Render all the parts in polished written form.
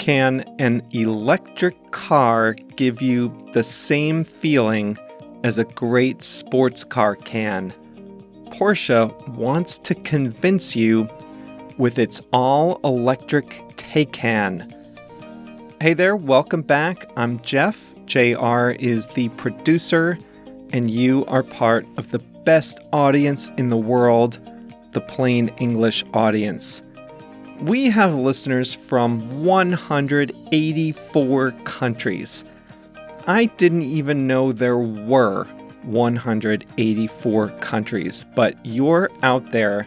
Can an electric car give you the same feeling as a great sports car can? Porsche wants to convince you with its all-electric Taycan. Hey there, welcome back. I'm Jeff. JR is the producer, and you are part of the best audience in the world, the Plain English audience. We have listeners from 184 countries. I didn't even know there were 184 countries, but you're out there,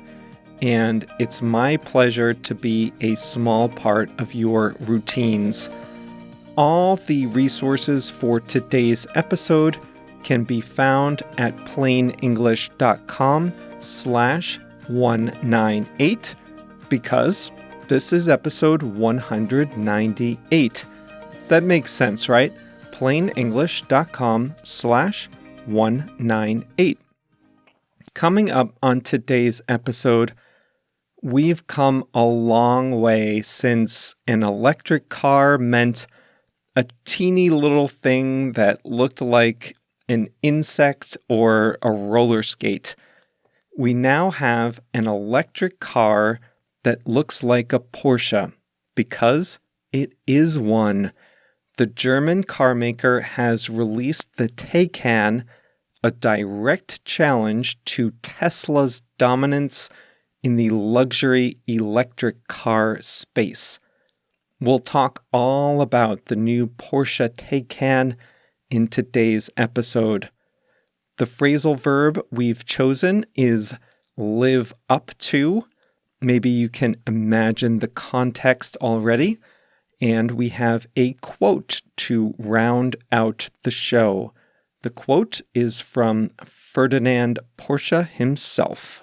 and it's my pleasure to be a small part of your routines. All the resources for today's episode can be found at plainenglish.com/198 because this is episode 198. That makes sense, right? plainenglish.com/198. Coming up on today's episode, we've come a long way since an electric car meant a teeny little thing that looked like an insect or a roller skate. We now have an electric car that looks like a Porsche because it is one. The German car maker has released the Taycan, a direct challenge to Tesla's dominance in the luxury electric car space. We'll talk all about the new Porsche Taycan in today's episode. The phrasal verb we've chosen is live up to. Maybe you can imagine the context already. And we have a quote to round out the show. The quote is from Ferdinand Porsche himself.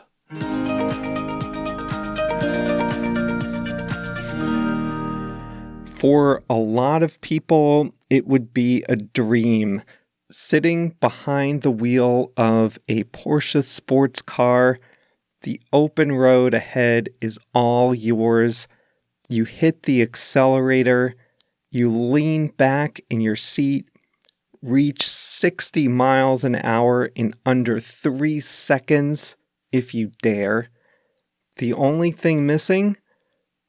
For a lot of people, it would be a dream sitting behind the wheel of a Porsche sports car. The open road ahead is all yours. You hit the accelerator, you lean back in your seat, reach 60 miles an hour in under 3 seconds, if you dare. The only thing missing?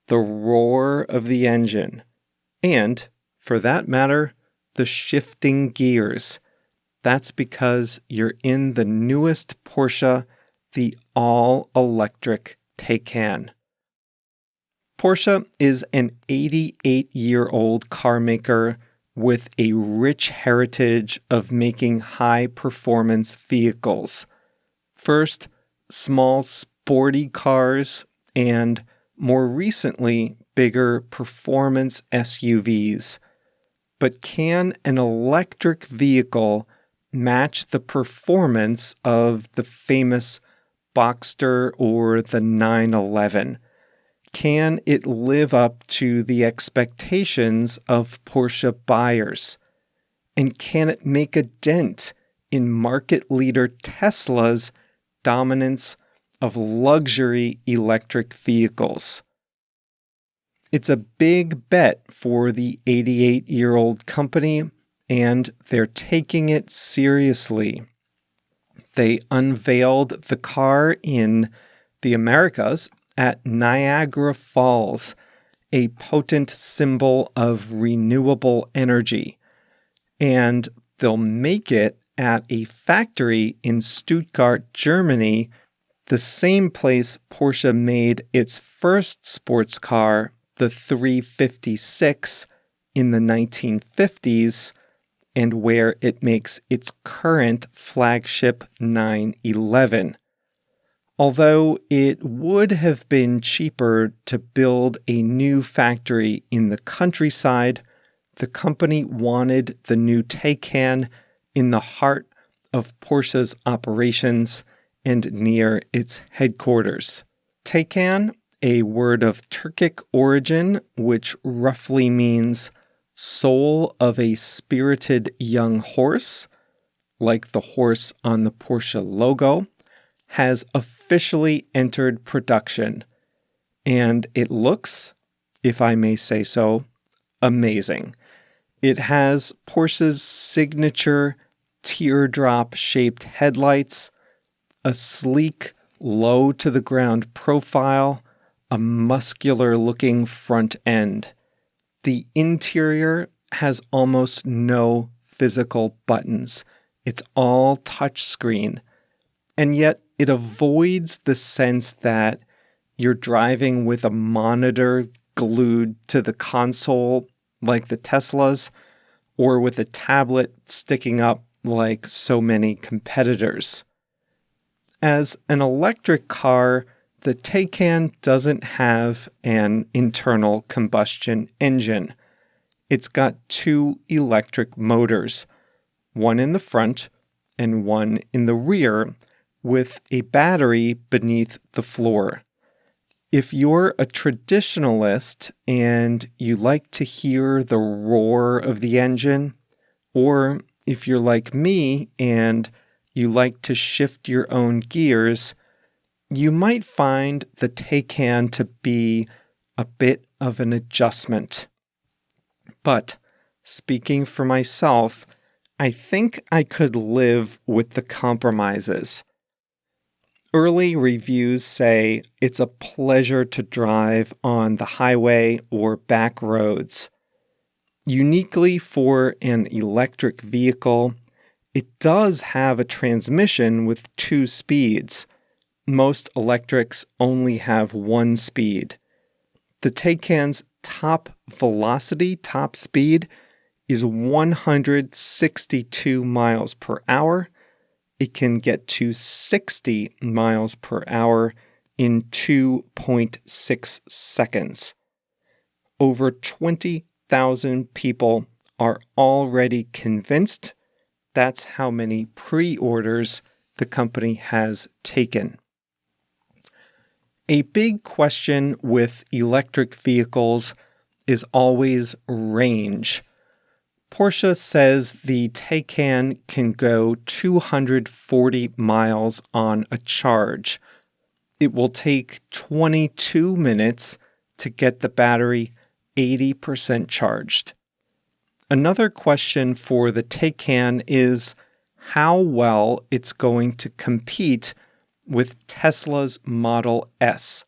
The roar of the engine. And, for that matter, the shifting gears. That's because you're in the newest Porsche, the all-electric Taycan. Porsche is an 88-year-old car maker with a rich heritage of making high-performance vehicles. First, small sporty cars, and more recently, bigger performance SUVs. But can an electric vehicle match the performance of the famous Boxster or the 911? Can it live up to the expectations of Porsche buyers? And can it make a dent in market leader Tesla's dominance of luxury electric vehicles? It's a big bet for the 88-year-old company, and they're taking it seriously. They unveiled the car in the Americas at Niagara Falls, a potent symbol of renewable energy. And they'll make it at a factory in Stuttgart, Germany, the same place Porsche made its first sports car, the 356, in the 1950s, and where it makes its current flagship 911. Although it would have been cheaper to build a new factory in the countryside, the company wanted the new Taycan in the heart of Porsche's operations and near its headquarters. Taycan, a word of Turkic origin, which roughly means soul of a spirited young horse, like the horse on the Porsche logo, has officially entered production. And it looks, if I may say so, amazing. It has Porsche's signature teardrop-shaped headlights, a sleek, low-to-the-ground profile, a muscular-looking front end. The interior has almost no physical buttons. It's all touchscreen. And yet it avoids the sense that you're driving with a monitor glued to the console like the Teslas, or with a tablet sticking up like so many competitors. As an electric car, the Taycan doesn't have an internal combustion engine. It's got two electric motors, one in the front and one in the rear, with a battery beneath the floor. If you're a traditionalist and you like to hear the roar of the engine, or if you're like me and you like to shift your own gears, you might find the Taycan to be a bit of an adjustment. But speaking for myself, I think I could live with the compromises. Early reviews say it's a pleasure to drive on the highway or back roads. Uniquely for an electric vehicle, it does have a transmission with 2 speeds. Most electrics only have 1 speed. The Taycan's top speed, is 162 miles per hour. It can get to 60 miles per hour in 2.6 seconds. Over 20,000 people are already convinced. That's how many pre-orders the company has taken. A big question with electric vehicles is always range. Porsche says the Taycan can go 240 miles on a charge. It will take 22 minutes to get the battery 80% charged. Another question for the Taycan is how well it's going to compete with Tesla's Model S.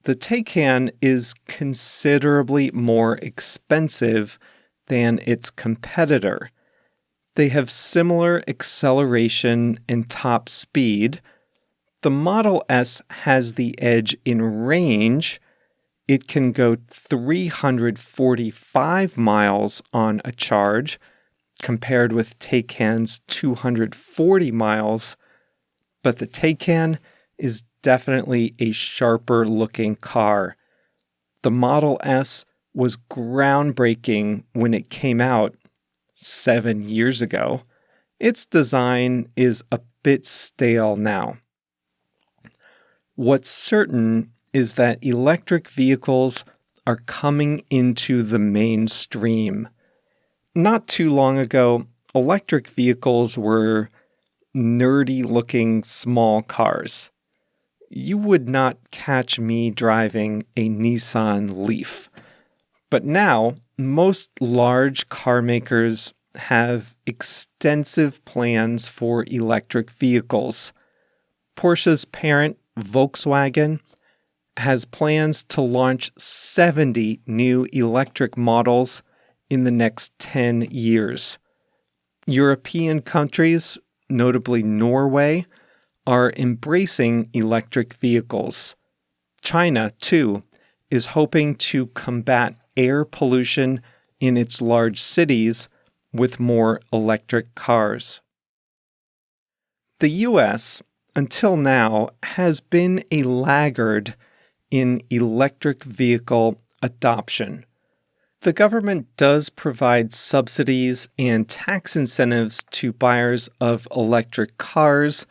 The Taycan is considerably more expensive than its competitor. They have similar acceleration and top speed. The Model S has the edge in range. It can go 345 miles on a charge, compared with Taycan's 240 miles. But the Taycan is definitely a sharper looking car. The Model S was groundbreaking when it came out 7 years ago. Its design is a bit stale now. What's certain is that electric vehicles are coming into the mainstream. Not too long ago, electric vehicles were nerdy-looking small cars. You would not catch me driving a Nissan Leaf. But now, most large car makers have extensive plans for electric vehicles. Porsche's parent, Volkswagen, has plans to launch 70 new electric models in the next 10 years. European countries, notably Norway, are embracing electric vehicles. China, too, is hoping to combat air pollution in its large cities with more electric cars. The US, until now, has been a laggard in electric vehicle adoption. The government does provide subsidies and tax incentives to buyers of electric cars,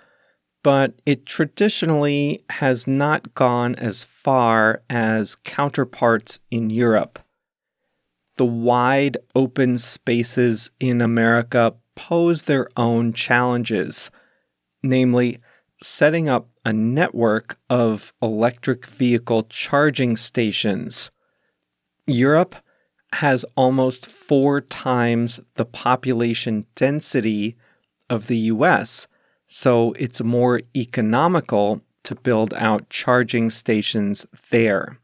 but it traditionally has not gone as far as counterparts in Europe. The wide open spaces in America pose their own challenges, namely setting up a network of electric vehicle charging stations. Europe has almost 4 times the population density of the US, so it's more economical to build out charging stations there.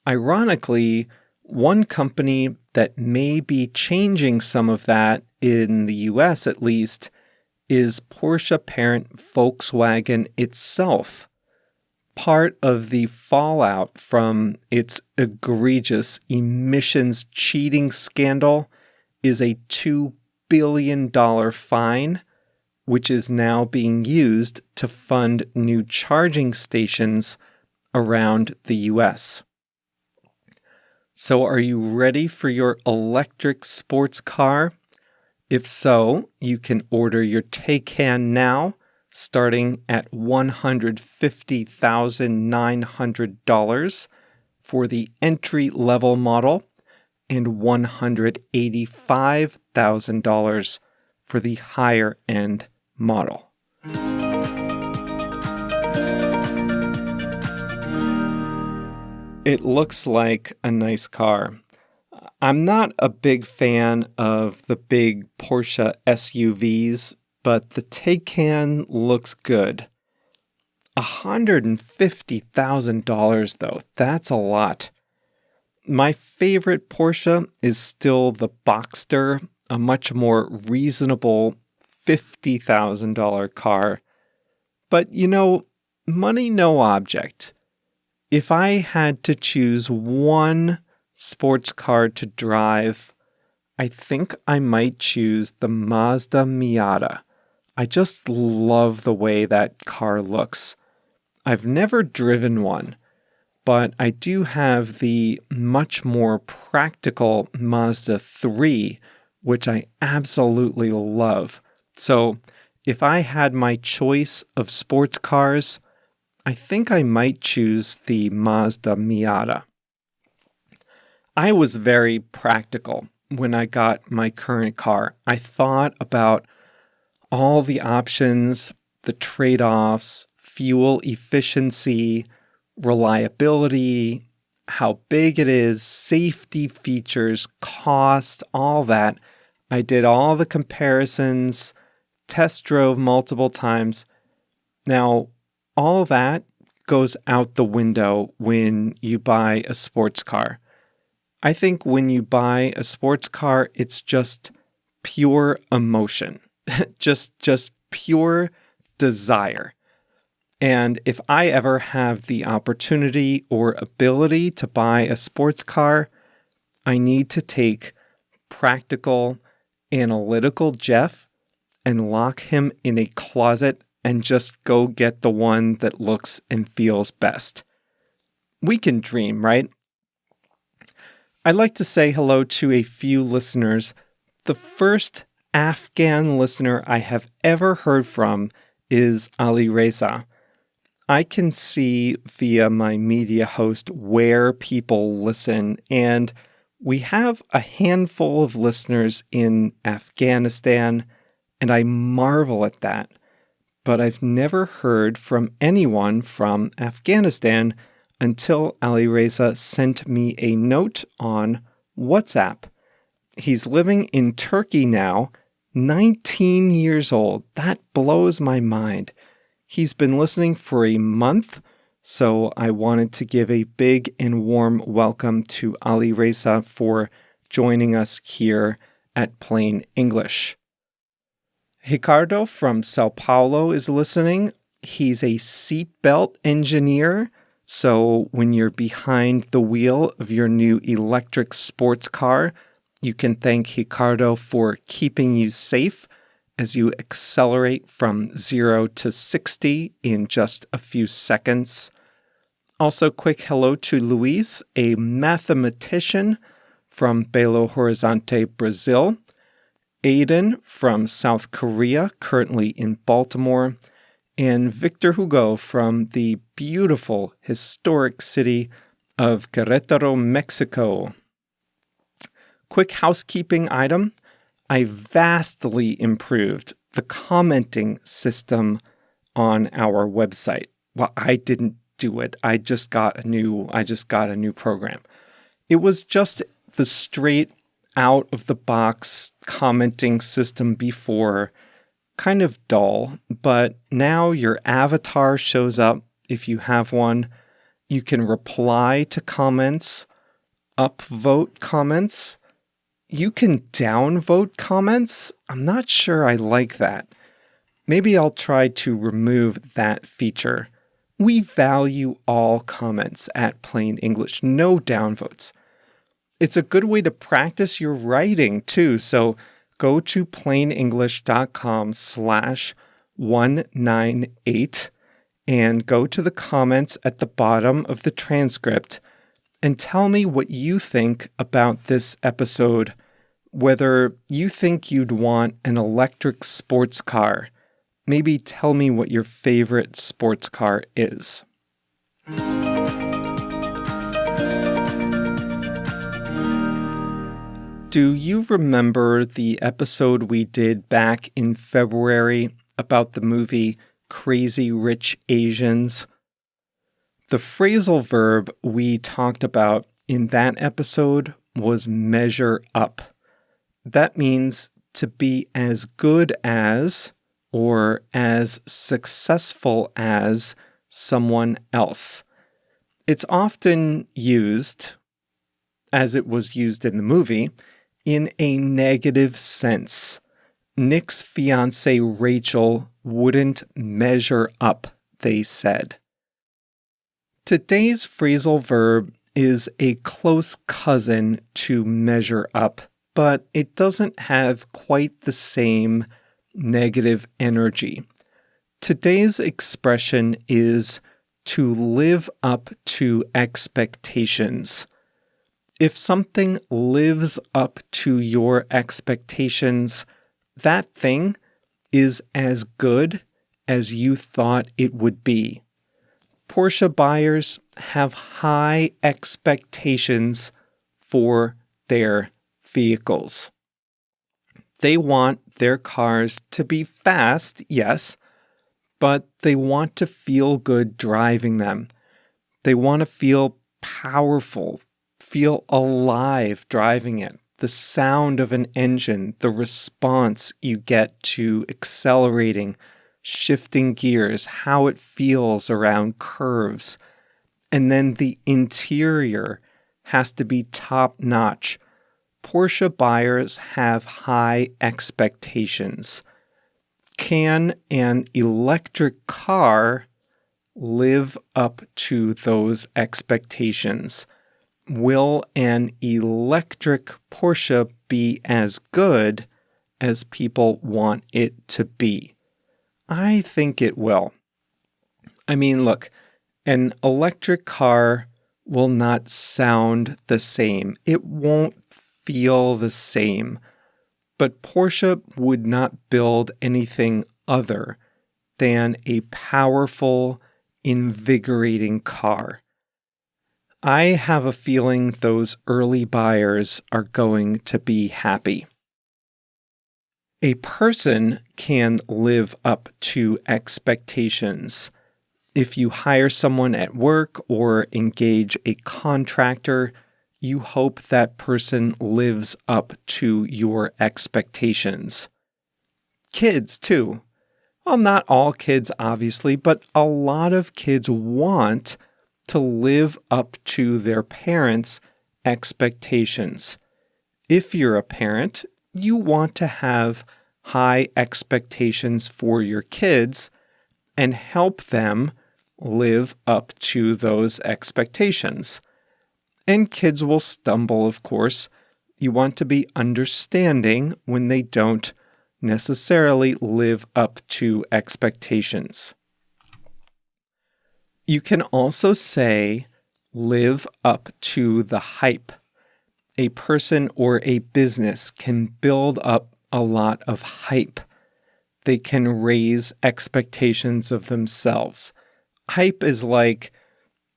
Ironically, one company that may be changing some of that, in the US at least, is Porsche parent Volkswagen itself. Part of the fallout from its egregious emissions cheating scandal is a $2 billion fine, which is now being used to fund new charging stations around the US. So are you ready for your electric sports car? If so, you can order your Taycan now, starting at $150,900 for the entry-level model and $185,000 for the higher-end model. It looks like a nice car. I'm not a big fan of the big Porsche SUVs, but the Taycan looks good. $150,000 though, that's a lot. My favorite Porsche is still the Boxster, a much more reasonable $50,000 car. But money no object. If I had to choose one sports car to drive, I think I might choose the Mazda Miata. I just love the way that car looks. I've never driven one, but I do have the much more practical Mazda 3, which I absolutely love. So if I had my choice of sports cars, I think I might choose the Mazda Miata. I was very practical when I got my current car. I thought about all the options, the trade-offs, fuel efficiency, reliability, how big it is, safety features, cost, all that. I did all the comparisons, test drove multiple times. Now, all that goes out the window when you buy a sports car. I think when you buy a sports car, it's just pure emotion, just pure desire. And if I ever have the opportunity or ability to buy a sports car, I need to take practical, analytical Jeff and lock him in a closet and just go get the one that looks and feels best. We can dream, right? I'd like to say hello to a few listeners. The first Afghan listener I have ever heard from is Ali Reza. I can see via my media host where people listen, and we have a handful of listeners in Afghanistan, and I marvel at that. But I've never heard from anyone from Afghanistan until Ali Reza sent me a note on WhatsApp. He's living in Turkey now, 19 years old. That blows my mind. He's been listening for a month, so I wanted to give a big and warm welcome to Ali Reza for joining us here at Plain English. Ricardo from Sao Paulo is listening. He's a seatbelt engineer, so when you're behind the wheel of your new electric sports car, you can thank Ricardo for keeping you safe as you accelerate from 0 to 60 in just a few seconds. Also, quick hello to Luis, a mathematician from Belo Horizonte, Brazil. Aiden from South Korea, currently in Baltimore, and Victor Hugo from the beautiful historic city of Querétaro, Mexico. Quick housekeeping item. I vastly improved the commenting system on our website. Well, I didn't do it. I just got a new program. It was just the straight out of the box commenting system before, kind of dull, but now your avatar shows up if you have one. You can reply to comments, upvote comments. You can downvote comments. I'm not sure I like that. Maybe I'll try to remove that feature. We value all comments at Plain English, no downvotes. It's a good way to practice your writing too, so go to plainenglish.com/198 and go to the comments at the bottom of the transcript and tell me what you think about this episode, whether you think you'd want an electric sports car. Maybe tell me what your favorite sports car is. Do you remember the episode we did back in February about the movie Crazy Rich Asians? The phrasal verb we talked about in that episode was measure up. That means to be as good as or as successful as someone else. It's often used, as it was used in the movie, in a negative sense. Nick's fiancée Rachel wouldn't measure up, they said. Today's phrasal verb is a close cousin to measure up, but it doesn't have quite the same negative energy. Today's expression is to live up to expectations. If something lives up to your expectations, that thing is as good as you thought it would be. Porsche buyers have high expectations for their vehicles. They want their cars to be fast, yes, but they want to feel good driving them. They want to feel powerful, feel alive driving it. The sound of an engine, the response you get to accelerating, shifting gears, how it feels around curves. And then the interior has to be top-notch. Porsche buyers have high expectations. Can an electric car live up to those expectations? Will an electric Porsche be as good as people want it to be? I think it will. I mean, look, an electric car will not sound the same. It won't feel the same. But Porsche would not build anything other than a powerful, invigorating car. I have a feeling those early buyers are going to be happy. A person can live up to expectations. If you hire someone at work or engage a contractor, you hope that person lives up to your expectations. Kids, too. Well, not all kids, obviously, but a lot of kids want to live up to their parents' expectations. If you're a parent, you want to have high expectations for your kids and help them live up to those expectations. And kids will stumble, of course. You want to be understanding when they don't necessarily live up to expectations. You can also say, live up to the hype. A person or a business can build up a lot of hype. They can raise expectations of themselves. Hype is like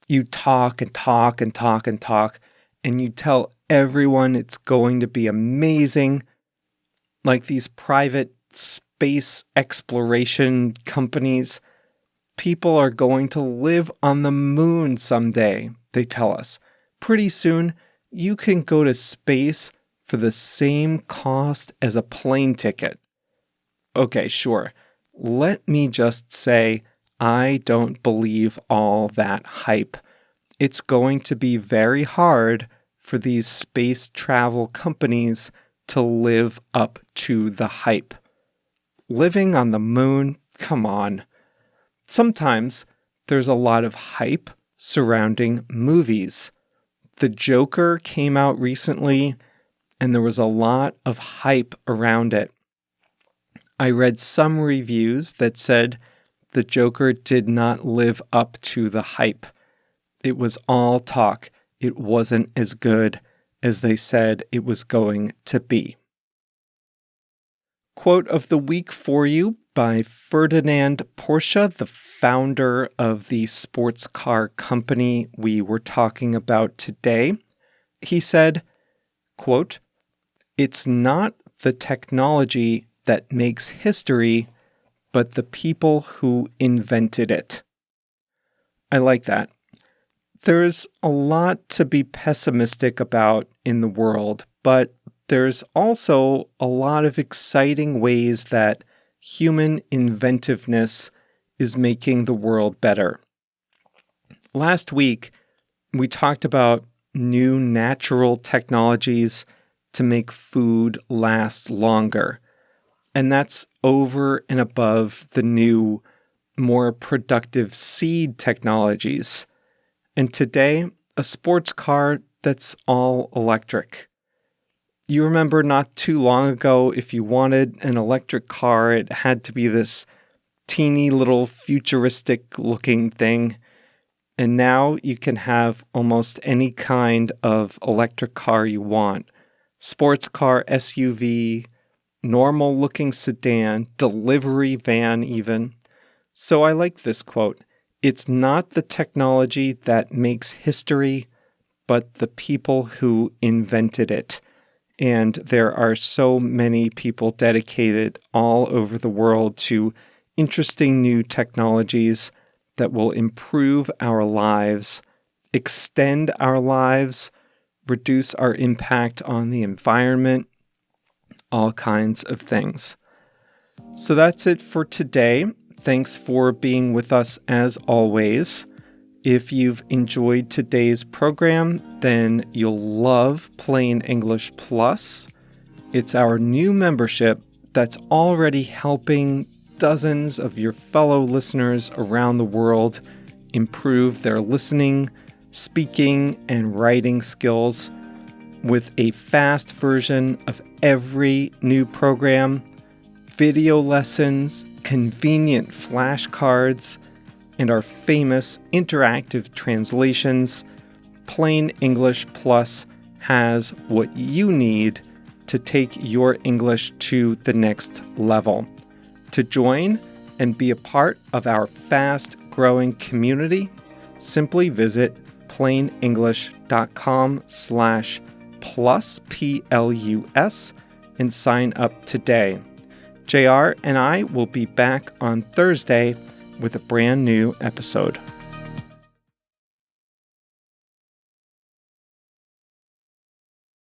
you talk and talk and talk and talk, and you tell everyone it's going to be amazing, like these private space exploration companies. People are going to live on the moon someday, they tell us. Pretty soon, you can go to space for the same cost as a plane ticket. Okay, sure. Let me just say, I don't believe all that hype. It's going to be very hard for these space travel companies to live up to the hype. Living on the moon? Come on. Sometimes there's a lot of hype surrounding movies. The Joker came out recently, and there was a lot of hype around it. I read some reviews that said the Joker did not live up to the hype. It was all talk. It wasn't as good as they said it was going to be. Quote of the week for you by Ferdinand Porsche, the founder of the sports car company we were talking about today. He said, quote, "It's not the technology that makes history, but the people who invented it." I like that. There's a lot to be pessimistic about in the world, but there's also a lot of exciting ways that human inventiveness is making the world better. Last week, we talked about new natural technologies to make food last longer. And that's over and above the new, more productive seed technologies. And today, a sports car that's all electric. You remember not too long ago, if you wanted an electric car, it had to be this teeny little futuristic looking thing. And now you can have almost any kind of electric car you want. Sports car, SUV, normal looking sedan, delivery van even. So I like this quote. It's not the technology that makes history, but the people who invented it. And there are so many people dedicated all over the world to interesting new technologies that will improve our lives, extend our lives, reduce our impact on the environment, all kinds of things. So that's it for today. Thanks for being with us as always. If you've enjoyed today's program, then you'll love Plain English Plus. It's our new membership that's already helping dozens of your fellow listeners around the world improve their listening, speaking, and writing skills with a fast version of every new program, video lessons, convenient flashcards, and our famous interactive translations. Plain English Plus has what you need to take your English to the next level. To join and be a part of our fast-growing community, simply visit plainenglish.com/plus, P-L-U-S, and sign up today. JR and I will be back on Thursday with a brand new episode.